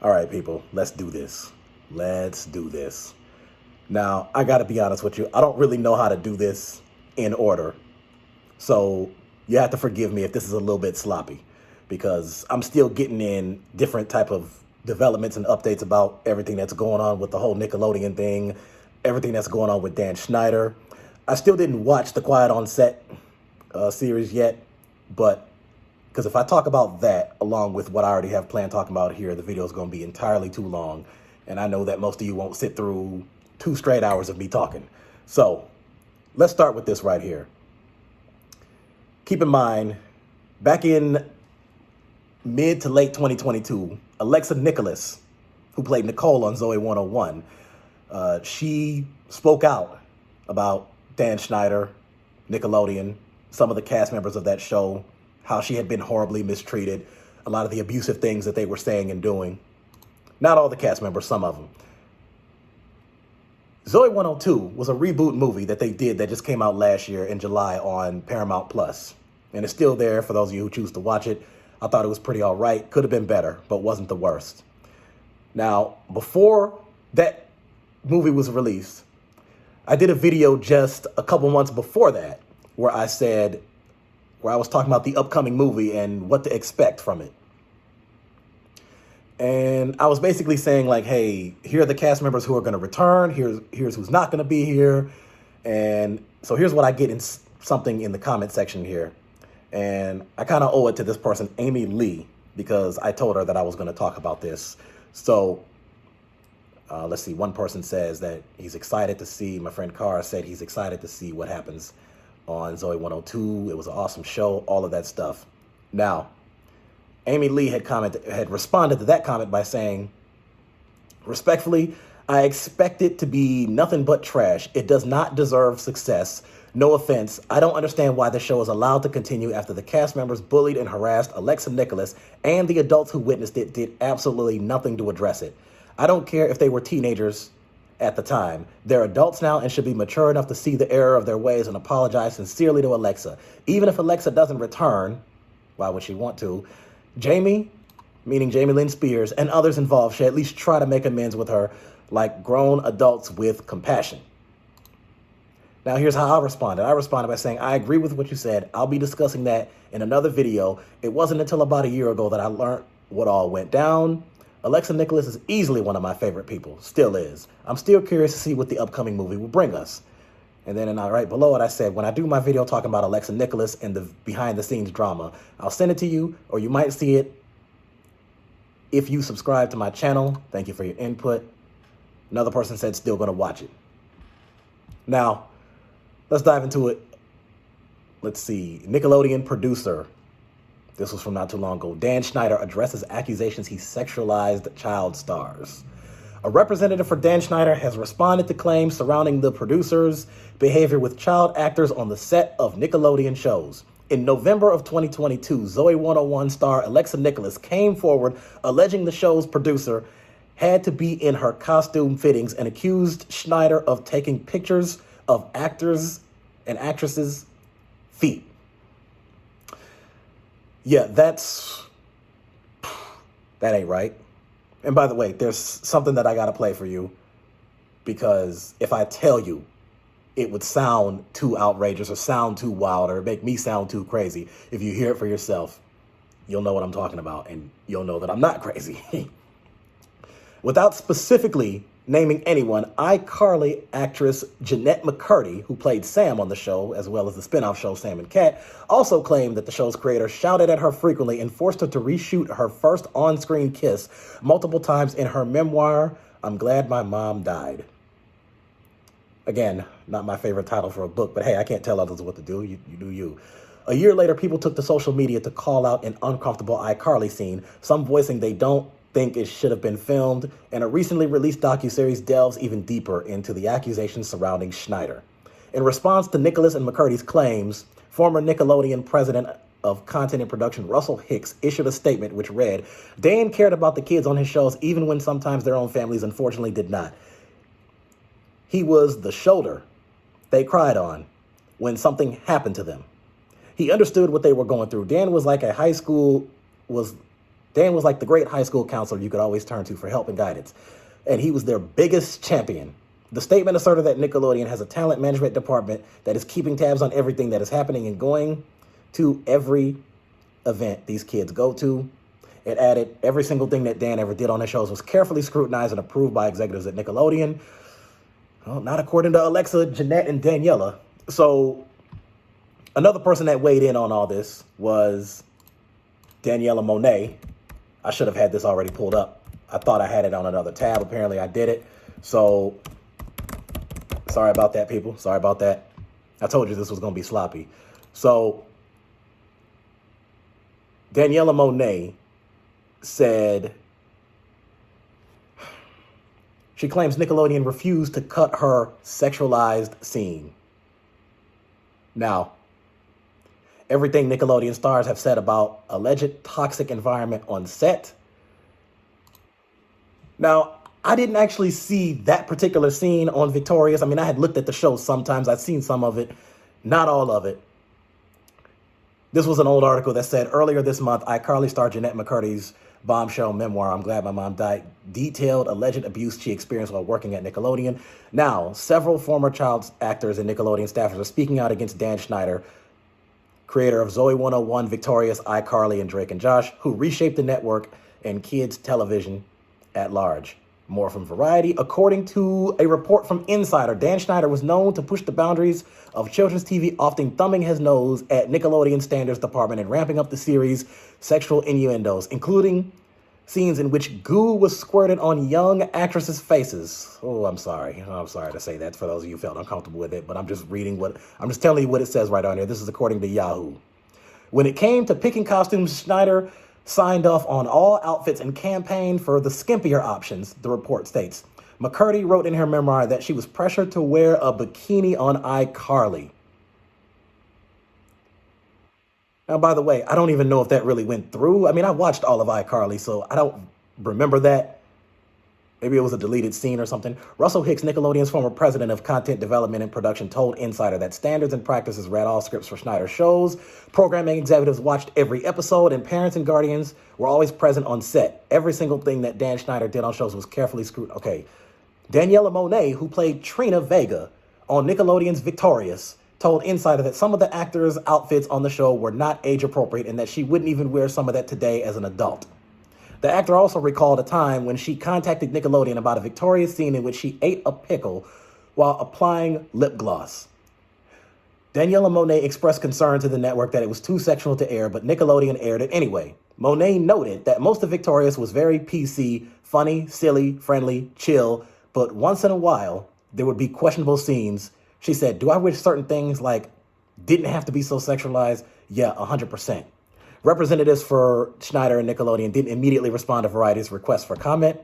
All right, people, let's do this. Let's do this. Now, I got to be honest with you. I don't really know how to do this in order. So you have to forgive me if this is a little bit sloppy because I'm still getting in different type of developments and updates about everything that's going on with the whole Nickelodeon thing, everything that's going on with Dan Schneider. I still didn't watch the Quiet on Set series yet, but because if I talk about that along with what I already have planned talking about here, the video is going to be entirely too long. And I know that most of you won't sit through 2 straight hours of me talking. So let's start with this right here. Keep in mind, back in mid to late 2022, Alexa Nikolas, who played Nicole on Zoey 101, she spoke out about Dan Schneider, Nickelodeon, some of the cast members of that show, how she had been horribly mistreated, a lot of the abusive things that they were saying and doing. Not all the cast members, some of them. Zoey 102 was a reboot movie that they did that just came out last year in July on Paramount Plus. And it's still there for those of you who choose to watch it. I thought it was pretty all right. Could have been better, but wasn't the worst. Now, before that movie was released, I did a video just a couple months before that where I was talking about the upcoming movie and what to expect from it. And I was basically saying like, hey, here are the cast members who are going to return. Here's who's not going to be here. And so here's what I get in something in the comment section here. And I kind of owe it to this person, Amy Lee, because I told her that I was going to talk about this. So let's see. One person says that he's excited to see, my friend Carr said he's excited to see what happens on Zoey 102. It was an awesome show, all of that stuff. Now, Amy Lee had responded to that comment by saying, respectfully, I expect it to be nothing but trash. It does not deserve success. No offense. I don't understand why the show is allowed to continue after the cast members bullied and harassed Alexa Nikolas and the adults who witnessed it did absolutely nothing to address it. I don't care if they were teenagers at the time. They're adults now and should be mature enough to see the error of their ways and apologize sincerely to Alexa. Even if Alexa doesn't return, why would she want to? Jamie, meaning Jamie Lynn Spears, and others involved should at least try to make amends with her like grown adults with compassion. Now, here's how I responded. I responded by saying, I agree with what you said. I'll be discussing that in another video. It wasn't until about a year ago that I learned what all went down. Alexa Nikolas is easily one of my favorite people. Still is. I'm still curious to see what the upcoming movie will bring us. And then right below it, I said, when I do my video talking about Alexa Nikolas and the behind-the-scenes drama, I'll send it to you, or you might see it if you subscribe to my channel. Thank you for your input. Another person said still going to watch it. Now, let's dive into it. Let's see. Nickelodeon producer. This was from not too long ago. Dan Schneider addresses accusations he sexualized child stars. A representative for Dan Schneider has responded to claims surrounding the producer's behavior with child actors on the set of Nickelodeon shows. In November of 2022, Zoey 101 star Alexa Nikolas came forward alleging the show's producer had to be in her costume fittings and accused Schneider of taking pictures of actors and actresses' feet. Yeah, that ain't right. And by the way, there's something that I got to play for you because if I tell you, it would sound too outrageous or sound too wild or make me sound too crazy. If you hear it for yourself, you'll know what I'm talking about and you'll know that I'm not crazy. Without specifically naming anyone, iCarly actress Jennette McCurdy, who played Sam on the show, as well as the spin-off show Sam and Cat, also claimed that the show's creator shouted at her frequently and forced her to reshoot her first on-screen kiss multiple times in her memoir, I'm Glad My Mom Died. Again, not my favorite title for a book, but hey, I can't tell others what to do. You do you. A year later, people took to social media to call out an uncomfortable iCarly scene, some voicing they don't think it should have been filmed, and a recently released docuseries delves even deeper into the accusations surrounding Schneider. In response to Nikolas and McCurdy's claims, former Nickelodeon president of content and production Russell Hicks issued a statement which read, Dan cared about the kids on his shows even when sometimes their own families unfortunately did not. He was the shoulder they cried on when something happened to them. He understood what they were going through. Dan was like a high school Dan was like the great high school counselor you could always turn to for help and guidance, and he was their biggest champion. The statement asserted that Nickelodeon has a talent management department that is keeping tabs on everything that is happening and going to every event these kids go to. It added every single thing that Dan ever did on his shows was carefully scrutinized and approved by executives at Nickelodeon. Well, not according to Alexa, Jennette, and Daniella. So another person that weighed in on all this was Daniella Monet. I should have had this already pulled up. I thought I had it on another tab. Apparently I did it. So sorry about that, people. Sorry about that. I told you this was going to be sloppy. So Daniella Monet said she claims Nickelodeon refused to cut her sexualized scene. Now, everything Nickelodeon stars have said about alleged toxic environment on set. Now, I didn't actually see that particular scene on Victorious. I mean, I had looked at the show sometimes. I'd seen some of it, not all of it. This was an old article that said earlier this month, iCarly star Jennette McCurdy's bombshell memoir, I'm Glad My Mom Died, detailed alleged abuse she experienced while working at Nickelodeon. Now, several former child actors and Nickelodeon staffers are speaking out against Dan Schneider, creator of Zoey 101, Victorious, iCarly, and Drake and Josh, who reshaped the network and kids' television at large. More from Variety. According to a report from Insider, Dan Schneider was known to push the boundaries of children's TV, often thumbing his nose at Nickelodeon standards department and ramping up the series' sexual innuendos, including scenes in which goo was squirted on young actresses' faces. Oh, I'm sorry. I'm sorry to say that for those of you who felt uncomfortable with it, but I'm just telling you what it says right on here. This is according to Yahoo. When it came to picking costumes, Schneider signed off on all outfits and campaigned for the skimpier options, the report states. McCurdy wrote in her memoir that she was pressured to wear a bikini on iCarly. Now, by the way, I don't even know if that really went through. I mean, I watched all of iCarly, so I don't remember that. Maybe it was a deleted scene or something. Russell Hicks, Nickelodeon's former president of content development and production, told Insider that standards and practices read all scripts for Schneider's shows. Programming executives watched every episode, and parents and guardians were always present on set. Every single thing that Dan Schneider did on shows was carefully scrutinized. Okay. Daniella Monet, who played Trina Vega on Nickelodeon's Victorious, told Insider that some of the actors' outfits on the show were not age appropriate and that she wouldn't even wear some of that today as an adult. The actor also recalled a time when she contacted Nickelodeon about a Victorious scene in which she ate a pickle while applying lip gloss. Daniella Monet expressed concern to the network that it was too sexual to air, but Nickelodeon aired it anyway. Monet noted that most of Victorious was very PC, funny, silly, friendly, chill, but once in a while, there would be questionable scenes. She said, "Do I wish certain things like didn't have to be so sexualized? Yeah, 100%. Representatives for Schneider and Nickelodeon didn't immediately respond to Variety's request for comment.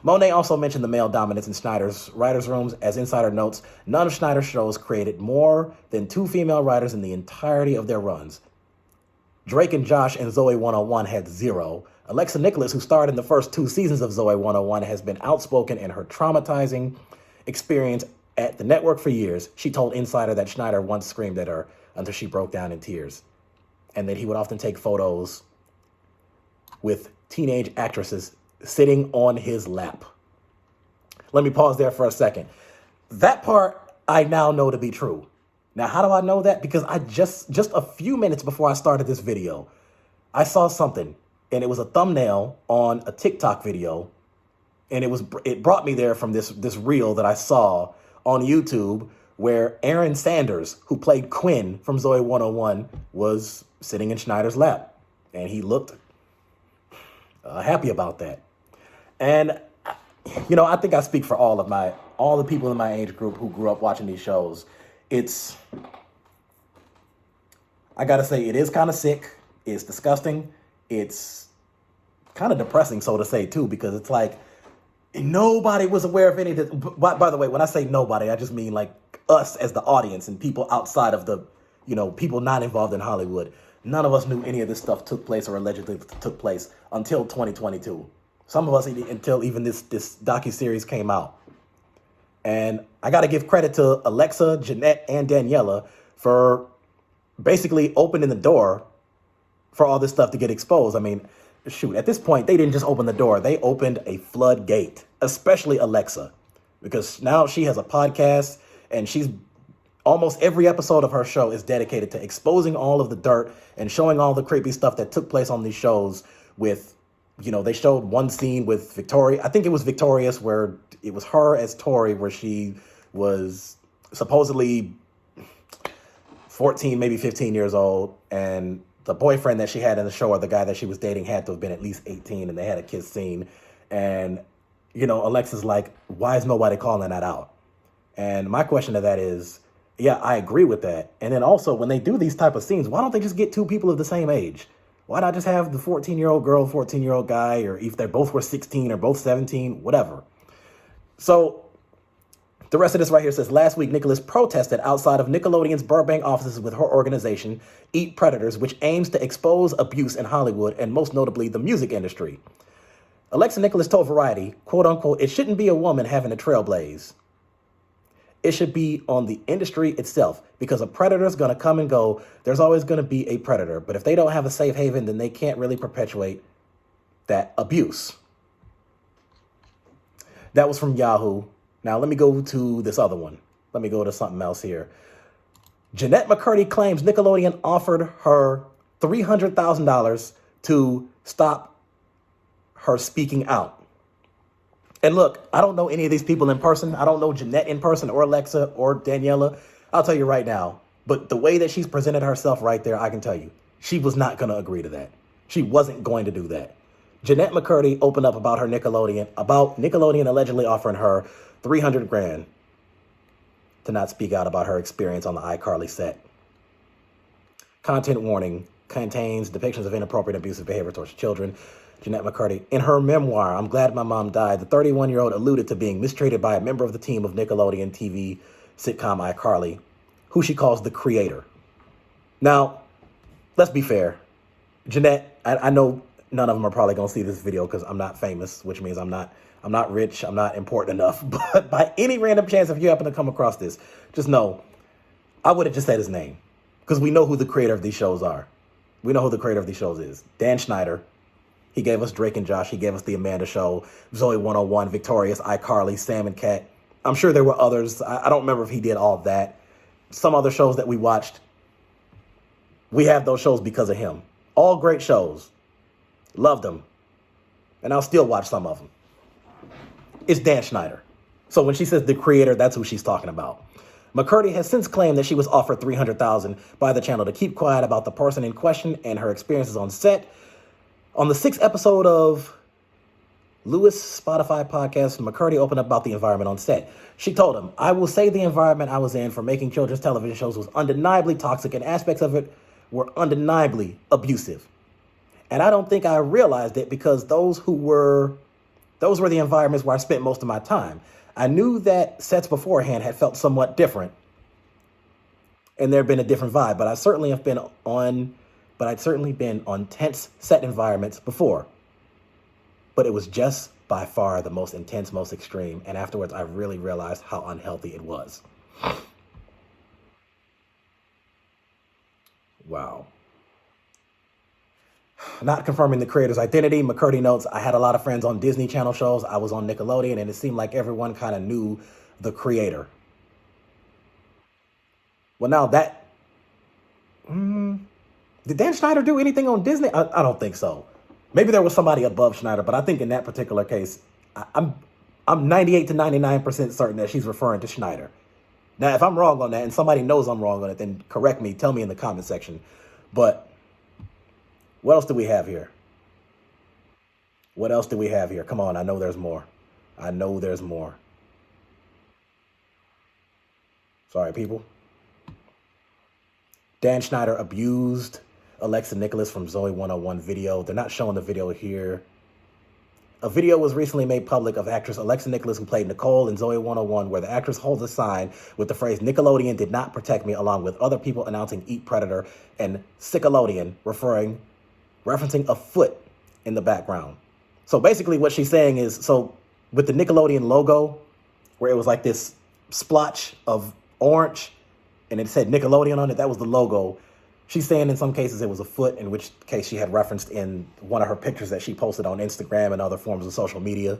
Monet also mentioned the male dominance in Schneider's writers' rooms. As Insider notes, none of Schneider's shows created more than 2 female writers in the entirety of their runs. Drake and Josh and Zoey 101 had 0. Alexa Nikolas, who starred in the first 2 seasons of Zoey 101, has been outspoken in her traumatizing experience at the network for years. She told Insider that Schneider once screamed at her until she broke down in tears, and that he would often take photos with teenage actresses sitting on his lap. Let me pause there for a second. That part I now know to be true. Now, how do I know that? Because I just a few minutes before I started this video, I saw something, and it was a thumbnail on a TikTok video, and it brought me there from this reel that I saw on YouTube where Aaron Sanders, who played Quinn from Zoey 101, was sitting in Schneider's lap, and he looked happy about that. And you know, I think I speak for all the people in my age group who grew up watching these shows. I gotta say, it is kind of sick. It's disgusting. It's kind of depressing, so to say, too, because it's like nobody was aware of any of this. By the way, when I say nobody, I just mean like us as the audience and people outside of the, people not involved in Hollywood. None of us knew any of this stuff took place or allegedly took place until 2022. Some of us until even this docuseries came out. And I got to give credit to Alexa, Jennette, and Daniella for basically opening the door for all this stuff to get exposed. I mean, shoot, at this point, they didn't just open the door. They opened a floodgate, especially Alexa, because now she has a podcast and she's almost every episode of her show is dedicated to exposing all of the dirt and showing all the creepy stuff that took place on these shows with, they showed one scene with Victoria. I think it was Victorious, where it was her as Tori, where she was supposedly 14, maybe 15 years old. And the boyfriend that she had in the show, or the guy that she was dating, had to have been at least 18, and they had a kiss scene. And, Alexa's like, why is nobody calling that out? And my question to that is, yeah, I agree with that. And then also, when they do these type of scenes, why don't they just get two people of the same age? Why not just have the 14-year-old girl, 14-year-old guy, or if they both were 16 or both 17, whatever. So the rest of this right here says, last week, Nikolas protested outside of Nickelodeon's Burbank offices with her organization, Eat Predators, which aims to expose abuse in Hollywood and most notably the music industry. Alexa Nikolas told Variety, quote unquote, it shouldn't be a woman having a trailblaze. It should be on the industry itself, because a predator's going to come and go. There's always going to be a predator. But if they don't have a safe haven, then they can't really perpetuate that abuse. That was from Yahoo. Now, let me go to this other one. Let me go to something else here. Jennette McCurdy claims Nickelodeon offered her $300,000 to stop her speaking out. And look, I don't know any of these people in person. I don't know Jennette in person, or Alexa, or Daniella. I'll tell you right now. But the way that she's presented herself right there, I can tell you, she was not going to agree to that. She wasn't going to do that. Jennette McCurdy opened up about Nickelodeon allegedly offering her $300,000 to not speak out about her experience on the iCarly set. Content warning: contains depictions of inappropriate abusive behavior towards children. Jennette McCurdy, in her memoir, I'm Glad My Mom Died, the 31-year-old alluded to being mistreated by a member of the team of Nickelodeon TV sitcom iCarly, who she calls the creator. Now, let's be fair. Jennette, I know none of them are probably going to see this video because I'm not famous, which means I'm not rich, I'm not important enough. But by any random chance, if you happen to come across this, just know I would have just said his name, because we know who the creator of these shows are. We know who the creator of these shows is. Dan Schneider. He gave us Drake and Josh. He gave us The Amanda Show, Zoey 101, Victorious, iCarly, Sam and Cat. I'm sure there were others. I don't remember if he did all of that. Some other shows that we watched, we have those shows because of him. All great shows. Loved them. And I'll still watch some of them. It's Dan Schneider. So when she says the creator, that's who she's talking about. McCurdy has since claimed that she was offered $300,000 by the channel to keep quiet about the person in question and her experiences on set. On the 6th episode of Lewis' Spotify podcast, McCurdy opened up about the environment on set. She told him, I will say the environment I was in for making children's television shows was undeniably toxic, and aspects of it were undeniably abusive. And I don't think I realized it, because those were the environments where I spent most of my time. I knew that sets beforehand had felt somewhat different, and there had been a different vibe, but I'd certainly been on tense set environments before. But it was just by far the most intense, most extreme. And afterwards, I really realized how unhealthy it was. Wow. Not confirming the creator's identity, McCurdy notes, I had a lot of friends on Disney Channel shows. I was on Nickelodeon, and it seemed like everyone kind of knew the creator. Well, now that... Did Dan Schneider do anything on Disney? I don't think so. Maybe there was somebody above Schneider, but I think in that particular case, I'm 98 to 99% certain that she's referring to Schneider. Now, if I'm wrong on that and somebody knows I'm wrong on it, then correct me, tell me in the comment section. But what else do we have here? What else do we have here? Come on, I know there's more. I know there's more. Sorry, people. Dan Schneider abused Alexa Nikolas from Zoey 101 video. They're not showing the video here. A video was recently made public of actress Alexa Nikolas, who played Nicole in Zoey 101, where the actress holds a sign with the phrase, Nickelodeon did not protect me, along with other people announcing Eat Predator and Sickelodeon, referencing a foot in the background. So basically what she's saying is, so with the Nickelodeon logo, where it was like this splotch of orange, and it said Nickelodeon on it, that was the logo. She's saying in some cases it was a foot, in which case she had referenced in one of her pictures that she posted on Instagram and other forms of social media.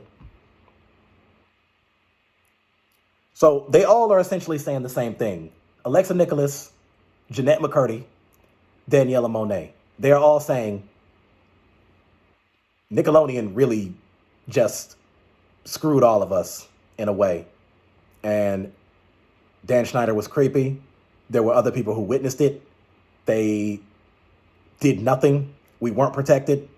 So they all are essentially saying the same thing. Alexa Nikolas, Jennette McCurdy, Daniella Monet. They're all saying Nickelodeon really just screwed all of us in a way. And Dan Schneider was creepy. There were other people who witnessed it. They did nothing. We weren't protected.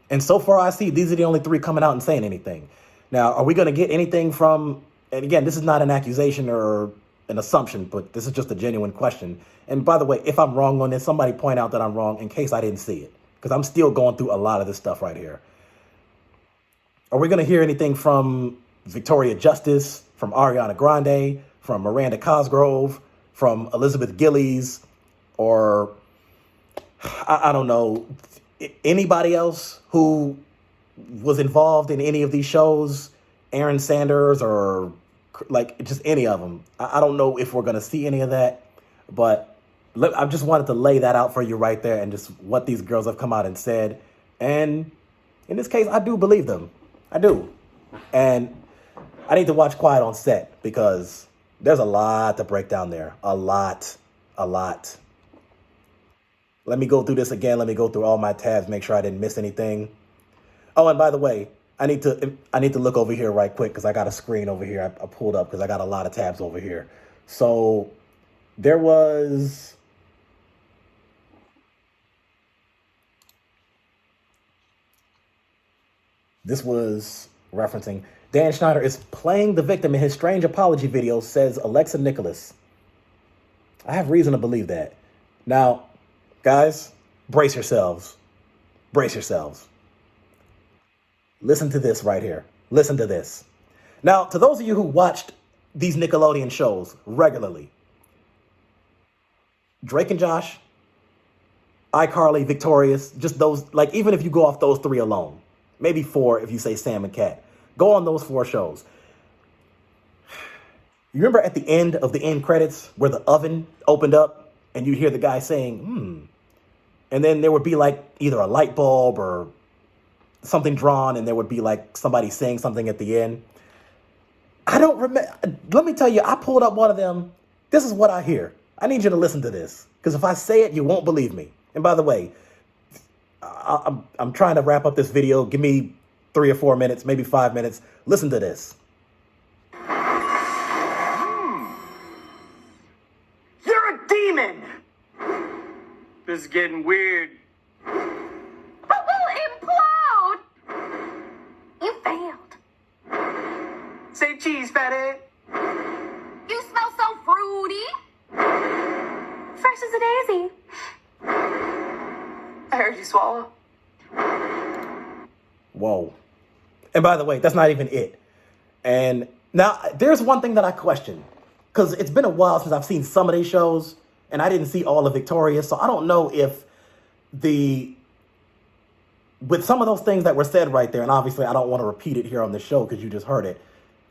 And so far I see these are the only three coming out and saying anything. Now, are we going to get anything from, and again, this is not an accusation or an assumption, but this is just a genuine question. And by the way, if I'm wrong on this, somebody point out that I'm wrong in case I didn't see it, because I'm still going through a lot of this stuff right here. Are we going to hear anything from Victoria Justice, from Ariana Grande, from Miranda Cosgrove, from Elizabeth Gillies, or I don't know, anybody else who was involved in any of these shows, Aaron Sanders, or like just any of them? I don't know if we're going to see any of that, but I just wanted to lay that out for you right there and just what these girls have come out and said. And in this case, I do believe them. I do. And I need to watch Quiet on Set because there's a lot to break down there. A lot. Let me go through this again. Let me go through all my tabs, make sure I didn't miss anything. Oh, and by the way, I need to look over here right quick because I got a screen over here I pulled up because I got a lot of tabs over here. So there was... This was referencing Dan Schneider is playing the victim in his strange apology video, says Alexa Nikolas. I have reason to believe that. Now, guys, brace yourselves. Brace yourselves. Listen to this right here. Listen to this. Now, to those of you who watched these Nickelodeon shows regularly, Drake and Josh, iCarly, Victorious, just those, like even if you go off those three alone, maybe four if you say Sam and Cat, go on those four shows. You remember at the end of the end credits where the oven opened up and you'd hear the guy saying, and then there would be like either a light bulb or something drawn, and there would be like somebody saying something at the end. I don't remember. Let me tell you, I pulled up one of them. This is what I hear. I need you to listen to this, because if I say it, you won't believe me. And by the way, I'm trying to wrap up this video. Give me 3 or 4 minutes, maybe 5 minutes. Listen to this. You're a demon! This is getting weird. But we'll implode! You failed. Say cheese, fatty. You smell so fruity. Fresh as a daisy. I heard you swallow. Whoa. And by the way, that's not even it. And now there's one thing that I question, because it's been a while since I've seen some of these shows, and I didn't see all of Victoria, so I don't know if with some of those things that were said right there, and obviously I don't want to repeat it here on the show because you just heard it,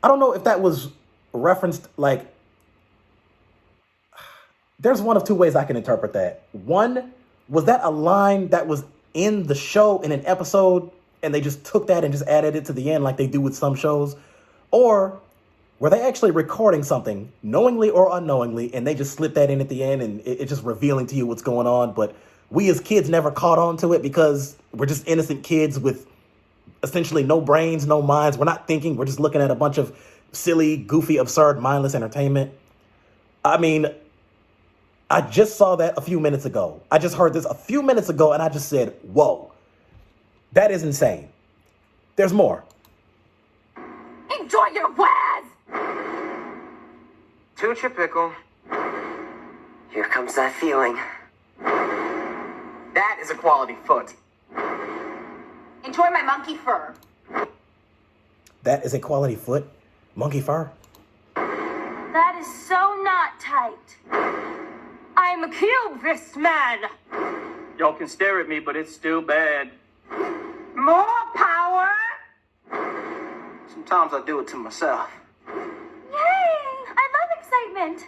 I don't know if that was referenced, like, there's one of two ways I can interpret that. One, was that a line that was in the show in an episode and they just took that and just added it to the end like they do with some shows? Or were they actually recording something knowingly or unknowingly and they just slipped that in at the end and it's just revealing to you what's going on, but we as kids never caught on to it because we're just innocent kids with essentially no brains, no minds. We're not thinking. We're just looking at a bunch of silly, goofy, absurd, mindless entertainment. I mean, I just saw that a few minutes ago. I just heard this a few minutes ago, and I just said, whoa, that is insane. There's more. Enjoy your wares! Toot your pickle. Here comes that feeling. That is a quality foot. Enjoy my monkey fur. That is a quality foot? Monkey fur? That is so not tight. I'm a cube-wrist man. Y'all can stare at me, but it's still bad. More power? Sometimes I do it to myself. Yay! I love excitement.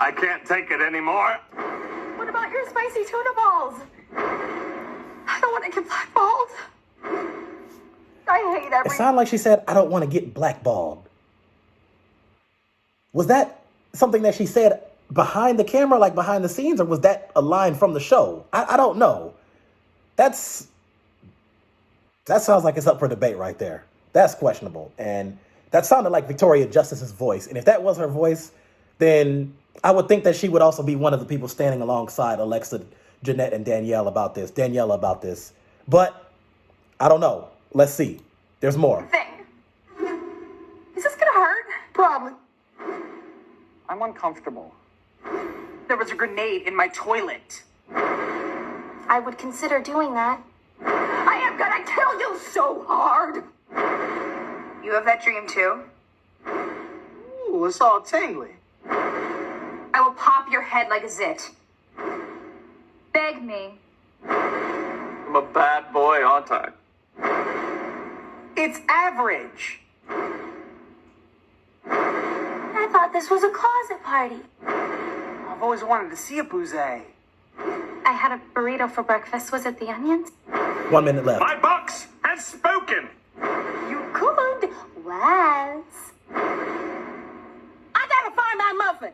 I can't take it anymore. What about wanted spicy tuna balls. I don't want to get blackballed. I hate It everything. sounded like she said, I don't want to get blackballed. Was that something that she said behind the camera, like behind the scenes, or was that a line from the show? I don't know. That sounds like it's up for debate right there. That's questionable. And that sounded like Victoria Justice's voice. And if that was her voice, then I would think that she would also be one of the people standing alongside Alexa, Jennette, and Danielle about this. But I don't know. Let's see. There's more. Thing. Is this gonna hurt? Probably. I'm uncomfortable. There was a grenade in my toilet. I would consider doing that. I am gonna kill you so hard. You have that dream too? Ooh, it's all tingly. I will pop your head like a zit. Beg me. I'm a bad boy, aren't I? It's average. I thought this was a closet party. I've always wanted to see a bouzet. I had a burrito for breakfast. Was it the onions? 1 minute left. My box has spoken. You could. Was. I gotta find my muffin.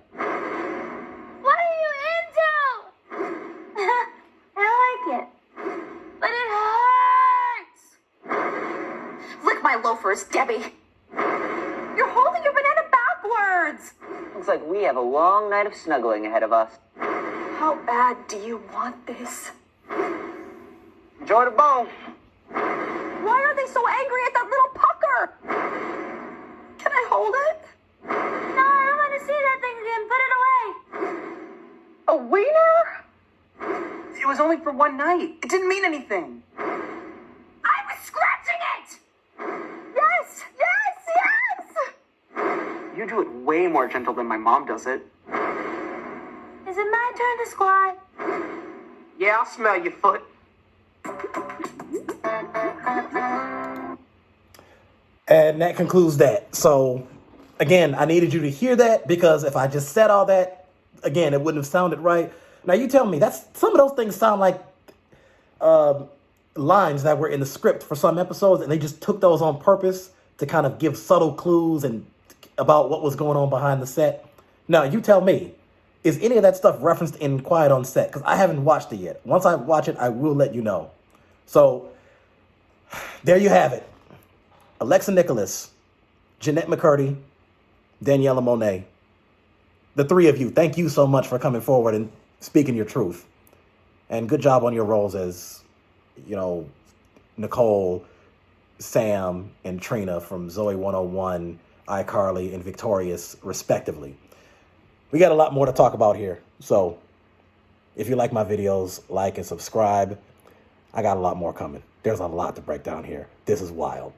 What are you into? I like it. But it hurts. Lick my loafers, Debbie. You're holding your banana backwards. Looks like we have a long night of snuggling ahead of us. How bad do you want this? Enjoy the bone. Why are they so angry at that little pucker? Can I hold it? No, I don't want to see that thing again. Put it away. A wiener? It was only for one night. It didn't mean anything. I was scratching it! Yes! Yes! Yes! You do it way more gentle than my mom does it. Is it my turn to squat? Yeah, I'll smell your foot. And that concludes that. So, again, I needed you to hear that because if I just said all that, again, it wouldn't have sounded right. Now, you tell me, that's some of those things sound like lines that were in the script for some episodes, and they just took those on purpose to kind of give subtle clues and about what was going on behind the set. Now, you tell me, is any of that stuff referenced in Quiet on Set? Because I haven't watched it yet. Once I watch it, I will let you know. So, there you have it. Alexa Nikolas, Jennette McCurdy, Daniella Monet. The three of you, thank you so much for coming forward and speaking your truth. And good job on your roles as, Nicole, Sam, and Trina from Zoey 101, iCarly, and Victorious, respectively. We got a lot more to talk about here. So if you like my videos, like and subscribe. I got a lot more coming. There's a lot to break down here. This is wild.